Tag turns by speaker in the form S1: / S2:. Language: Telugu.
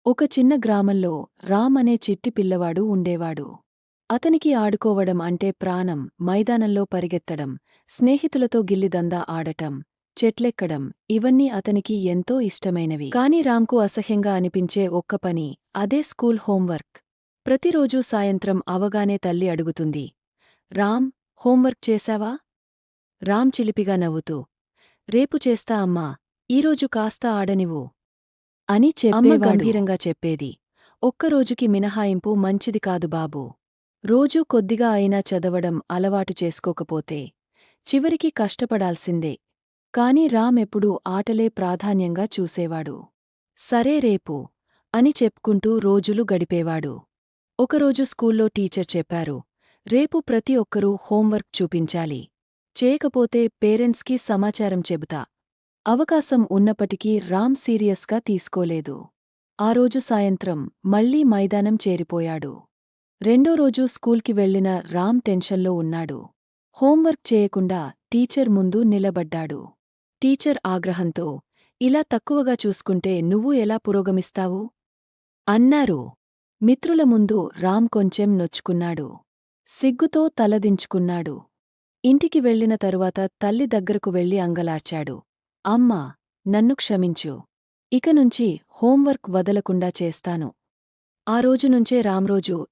S1: ఒక చిన్న గ్రామంలో రామ్ అనే చిట్టి పిల్లవాడు ఉండేవాడు. అతనికి ఆడుకోవడం అంటే ప్రాణం. మైదానంలో పరిగెత్తడం, స్నేహితులతో గిల్లిదందా ఆడటం, చెట్లెక్కడం ఇవన్నీ అతనికి ఎంతో ఇష్టమైనవి. కాని రామ్కు అసహ్యంగా అనిపించే ఒక్క పని, అదే స్కూల్ హోంవర్క్. ప్రతిరోజూ సాయంత్రం అవగానే తల్లి అడుగుతుంది, రామ్, హోంవర్క్ చేశావా? రామ్ చిలిపిగా నవ్వుతూ, రేపు చేస్తా అమ్మా, ఈరోజు కాస్త ఆడనివ్వు అని అమ్మ గంభీరంగా చెప్పేది. ఒక్కరోజుకి మినహాయింపు మంచిది కాదు బాబూ. రోజూ కొద్దిగా అయినా చదవడం అలవాటు చేసుకోకపోతే చివరికి కష్టపడాల్సిందే. కాని రామ్ ఎప్పుడూ ఆటలే ప్రాధాన్యంగా చూసేవాడు. సరే రేపు అని చెప్పుకుంటూ రోజులు గడిపేవాడు. ఒకరోజు స్కూల్లో టీచర్ చెప్పారు, రేపు ప్రతి ఒక్కరూ హోంవర్క్ చూపించాలి. చేయకపోతే పేరెంట్స్కి సమాచారం చెబుతా. అవకాశం ఉన్నప్పటికీ రామ్ సీరియస్గా తీసుకోలేదు. ఆ రోజు సాయంత్రం మళ్లీ మైదానం చేరిపోయాడు. రెండో రోజు స్కూల్కి వెళ్లిన రామ్ టెన్షన్లో ఉన్నాడు. హోంవర్క్ చేయకుండా టీచర్ ముందు నిలబడ్డాడు. టీచర్ ఆగ్రహంతో, ఇలా తక్కువగా చూసుకుంటే నువ్వు ఎలా పురోగమిస్తావు? అన్నారు. మిత్రుల ముందు రామ్ కొంచెం నొచ్చుకున్నాడు. సిగ్గుతో తలదించుకున్నాడు. ఇంటికి వెళ్లిన తరువాత తల్లి దగ్గరకు వెళ్లి అంగలార్చాడు. అమ్మా, నన్ను క్షమించు. ఇకనుంచి హోంవర్క్ వదలకుండా చేస్తాను. ఆ రోజునుంచే రామ్రోజు